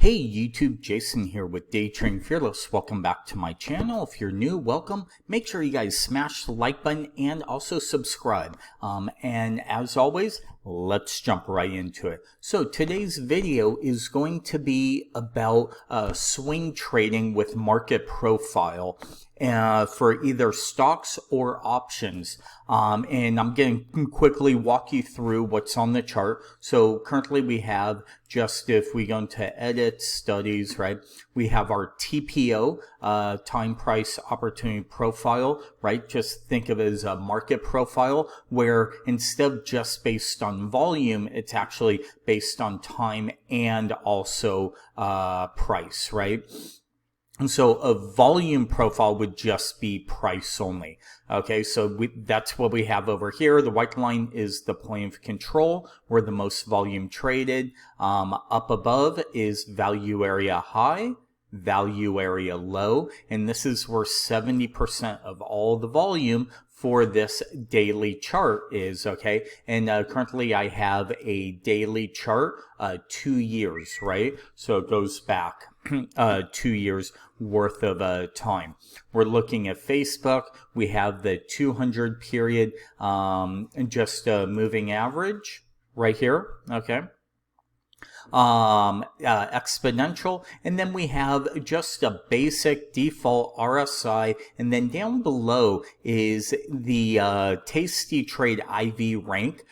Hey YouTube, Jason here with DayTradingFearless. Welcome back to my channel. If you're new, welcome. Make sure you guys smash the like button and also subscribe. And as always, let's jump right into it. So today's video is going to be about swing trading with market profile for either stocks or options. And I'm going to quickly walk you through what's on the chart. So currently we have, just if we go into edit studies, right, we have our TPO, time price opportunity profile, right? Just think of it as a market profile where instead of just based on volume, it's actually based on time and also price, right? And so a volume profile would just be price only. Okay, so that's what we have over here. The white line is the point of control where the most volume traded. Up above is value area high, value area low, and this is where 70% of all the volume for this daily chart is, okay? And currently I have a daily chart, 2 years, right? So it goes back 2 years worth of time. We're looking at Facebook. We have the 200 period, just a moving average right here, okay? Exponential, and then we have just a basic default RSI, and then down below is the Tasty Trade IV rank.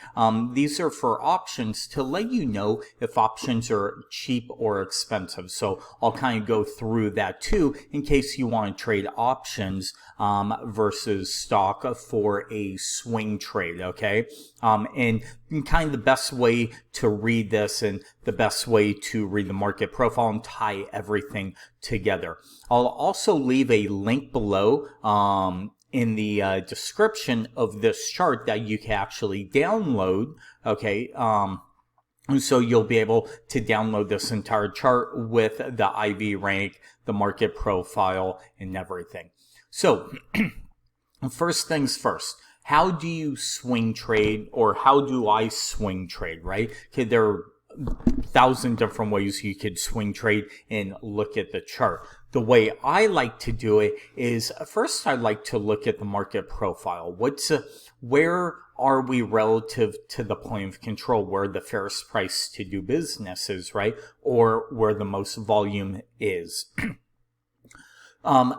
These are for options to let you know if options are cheap or expensive. So I'll kind of go through that too in case you want to trade options versus stock for a swing trade, okay? And kind of the best way to read this and the best way to read the market profile and tie everything together. I'll also leave a link below in the description of this chart that you can actually download, okay? And so you'll be able to download this entire chart with the IV rank, the market profile, and everything. So first things first. How do you swing trade, or how do I swing trade, right? Okay, there are 1,000 different ways you could swing trade and look at the chart. The way I like to do it is first I like to look at the market profile. Where are we relative to the point of control, where the fairest price to do business is, right? Or where the most volume is.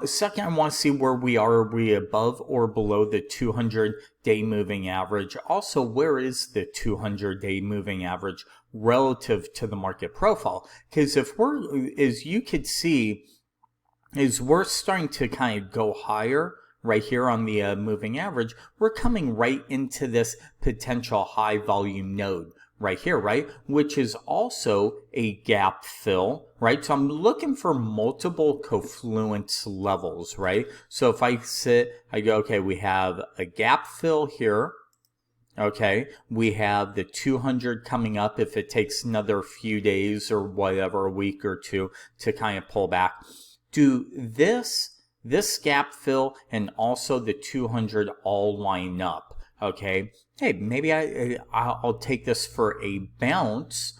Second, I want to see where we are. Are we above or below the 200-day moving average? Also, where is the 200-day moving average relative to the market profile? Because if as you could see, we're starting to kind of go higher right here on the moving average. We're coming right into this potential high volume node right here, right? Which is also a gap fill, right? So I'm looking for multiple confluence levels, right? So if I go, okay, we have a gap fill here. Okay, we have the 200 coming up if it takes another few days or whatever, a week or two to kind of pull back. Do this gap fill and also the 200 all line up? Okay, hey, maybe I'll take this for a bounce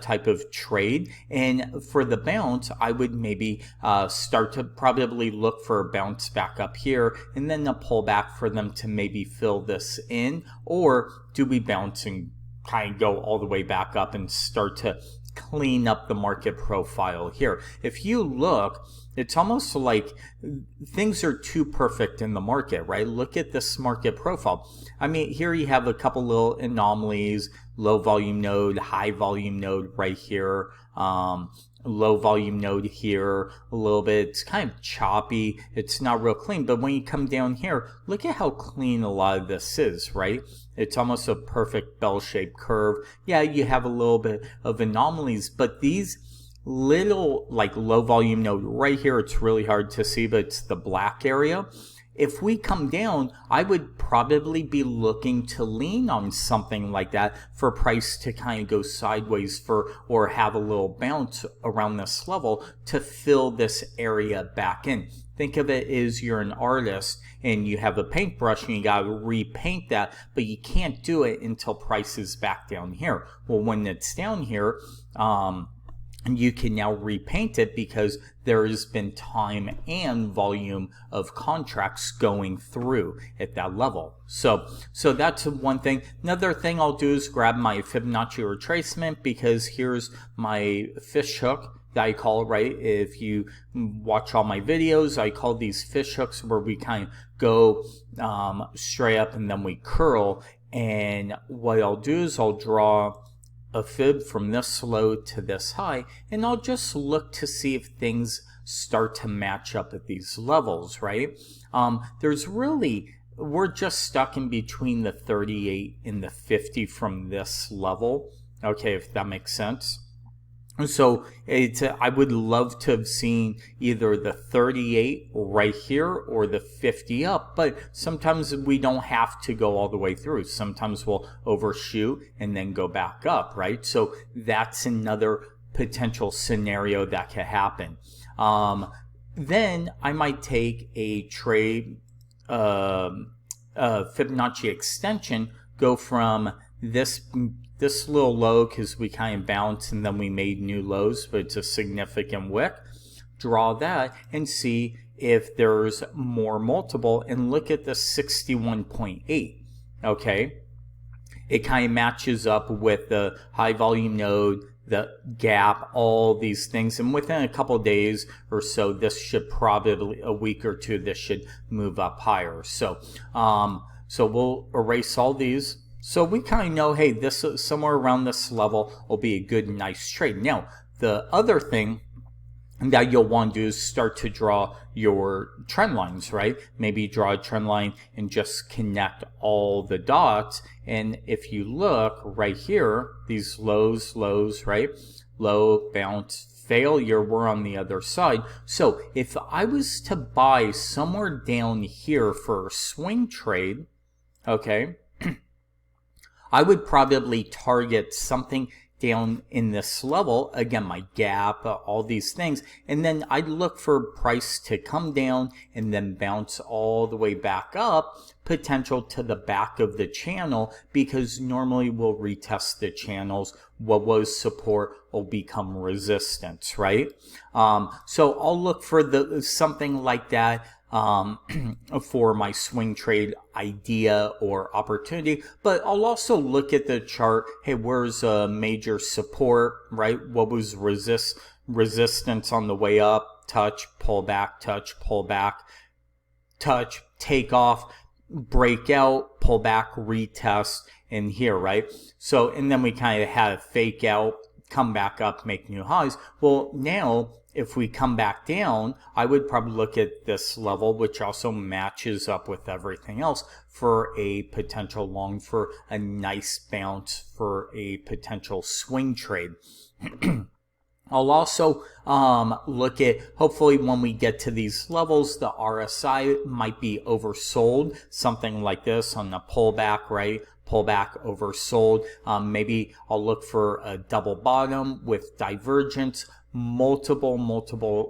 type of trade, and for the bounce I would maybe start to probably look for a bounce back up here and then a pullback for them to maybe fill this in, or do we bounce and kind of go all the way back up and start to clean up the market profile here? If you look, it's almost like things are too perfect in the market, right? Look at this market profile. I mean, here you have a couple little anomalies, low volume node, high volume node right here, low volume node here a little bit. It's kind of choppy. It's not real clean. But when you come down here, look at how clean a lot of this is, right? It's almost a perfect bell-shaped curve. Yeah, you have a little bit of anomalies, but these little like low volume node right here, it's really hard to see, but it's the black area. If we come down, I would probably be looking to lean on something like that for price to kind of go sideways or have a little bounce around this level to fill this area back in. Think of it as you're an artist and you have a paintbrush and you got to repaint that, but you can't do it until price is back down here. Well, when it's down here, you can now repaint it because there has been time and volume of contracts going through at that level. So that's one thing. Another thing I'll do is grab my Fibonacci retracement, because here's my fish hook that I call, right? If you watch all my videos, I call these fish hooks, where we kind of go straight up and then we curl. And what I'll do is I'll draw a fib from this low to this high, and I'll just look to see if things start to match up at these levels, right? We're just stuck in between the 38 and the 50 from this level, okay, if that makes sense. So I would love to have seen either the 38 right here or the 50 up, but sometimes we don't have to go all the way through. Sometimes we'll overshoot and then go back up, right? So that's another potential scenario that could happen. Then I might take a trade, Fibonacci extension, go from this little low, because we kind of bounced and then we made new lows, but it's a significant wick. Draw that and see if there's more multiple, and look at the 61.8. Okay, it kind of matches up with the high volume node, the gap, all these things, and within a couple days or so, this should probably, a week or two, this should move up higher. So we'll erase all these. So we kind of know, hey, this somewhere around this level will be a good, nice trade. Now, the other thing that you'll want to do is start to draw your trend lines, right? Maybe draw a trend line and just connect all the dots. And if you look right here, these lows, right? Low, bounce, failure, we're on the other side. So if I was to buy somewhere down here for a swing trade, okay, I would probably target something down in this level, again, my gap, all these things, and then I'd look for price to come down and then bounce all the way back up, potential to the back of the channel, because normally we'll retest the channels. What was support will become resistance, right? So I'll look for something like that for my swing trade idea or opportunity. But I'll also look at the chart. Hey, where's a major support, right? What was resistance on the way up? Touch, pull back, touch, pull back, touch, take off, break out, pull back, retest in here, right? So, and then we kind of had a fake out, come back up, make new highs. Well, now if we come back down, I would probably look at this level, which also matches up with everything else, for a potential long, for a nice bounce, for a potential swing trade. I'll also look at, hopefully when we get to these levels, the RSI might be oversold, something like this on the pullback, right? Pullback, oversold. Maybe I'll look for a double bottom with divergence, multiple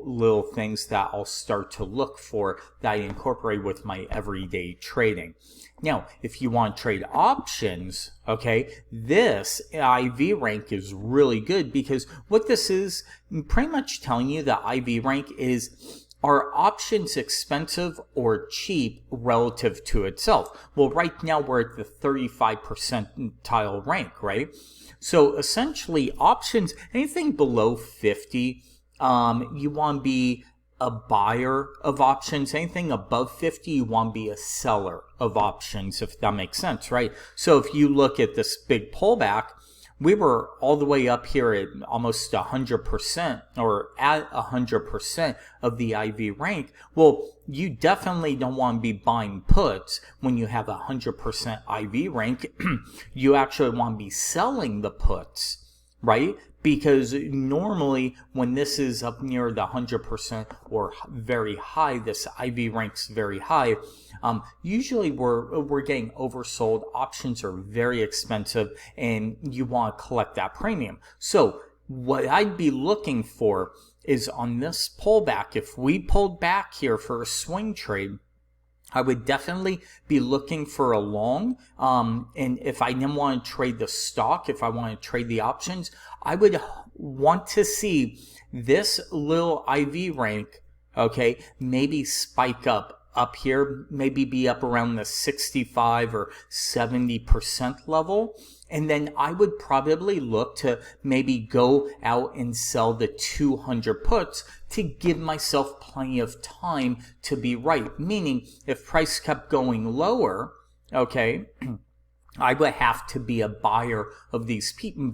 little things that I'll start to look for that I incorporate with my everyday trading. Now, if you want to trade options, okay, this IV rank is really good, because what this is pretty much telling you, the IV rank is, are options expensive or cheap relative to itself? Well, right now we're at the 35 percentile rank, right? So essentially options, anything below 50, you want to be a buyer of options. Anything above 50, you want to be a seller of options, if that makes sense, right? So if you look at this big pullback, we were all the way up here at almost 100%, or at 100% of the IV rank. Well, you definitely don't want to be buying puts when you have 100% IV rank. You actually want to be selling the puts, right? Because normally when this is up near the 100% or very high, this IV ranks very high, usually we're getting oversold. Options are very expensive and you want to collect that premium. So what I'd be looking for is on this pullback, if we pulled back here for a swing trade, I would definitely be looking for a long, and if I didn't want to trade the stock, if I want to trade the options, I would want to see this little IV rank, okay, maybe spike up here, maybe be up around the 65 or 70% level. And then I would probably look to maybe go out and sell the 200 puts to give myself plenty of time to be right. Meaning, if price kept going lower, okay, I would have to be a buyer of these shares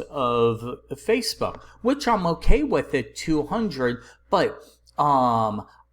of Facebook, which I'm okay with at 200, but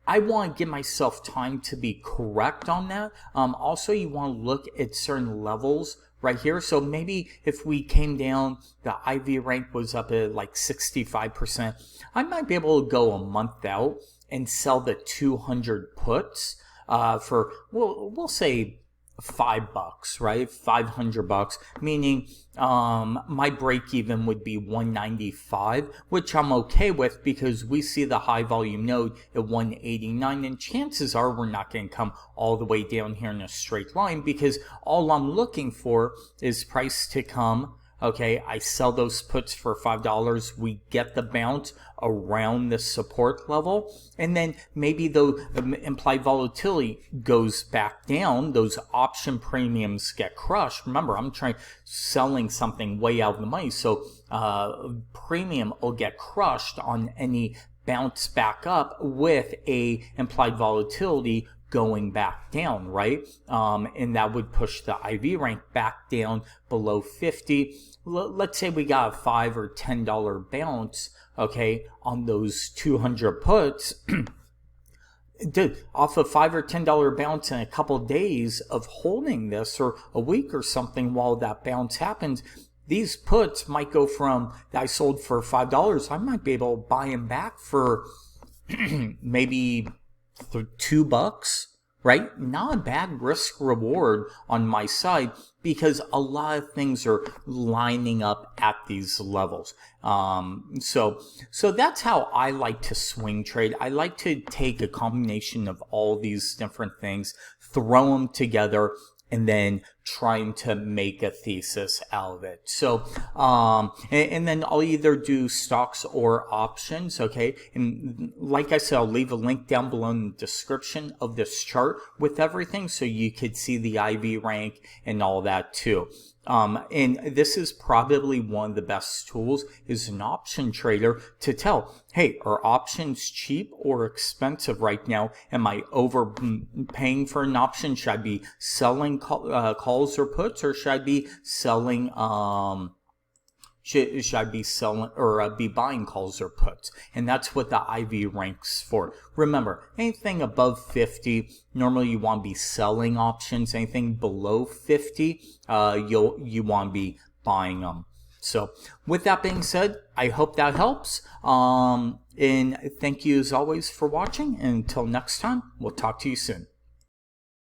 I want to give myself time to be correct on that. Also, you want to look at certain levels right here. So maybe if we came down, the IV rank was up at like 65%, I might be able to go a month out and sell the 200 puts for, we'll say $5, right? $500, meaning my break even would be 195, which I'm okay with because we see the high volume node at 189, and chances are we're not going to come all the way down here in a straight line, because all I'm looking for is price to come. Okay, I sell those puts for $5. We get the bounce around the support level, and then maybe the implied volatility goes back down. Those option premiums get crushed. Remember, I'm selling something way out of the money, so premium will get crushed on any bounce back up with a implied volatility going back down, right? And that would push the IV rank back down below 50. Let's say we got a $5 or $10 bounce, okay, on those 200 puts. Dude, off a $5 or $10 bounce in a couple of days of holding this, or a week or something while that bounce happens, these puts might go from, I sold for $5, I might be able to buy them back for maybe $2, right? Not a bad risk reward on my side, because a lot of things are lining up at these levels. So that's how I like to swing trade. I like to take a combination of all these different things, throw them together, and then trying to make a thesis out of it. So, and then I'll either do stocks or options, okay? And like I said, I'll leave a link down below in the description of this chart with everything, so you could see the IV rank and all that too. And this is probably one of the best tools as an option trader to tell, hey, are options cheap or expensive right now? Am I overpaying for an option? Should I be selling calls or puts, or should I be selling should I be selling or be buying calls or puts? And that's what the IV ranks for. Remember, anything above 50, normally you want to be selling options. Anything below 50, you want to be buying them. So with that being said, I hope that helps. And thank you as always for watching. And until next time, we'll talk to you soon.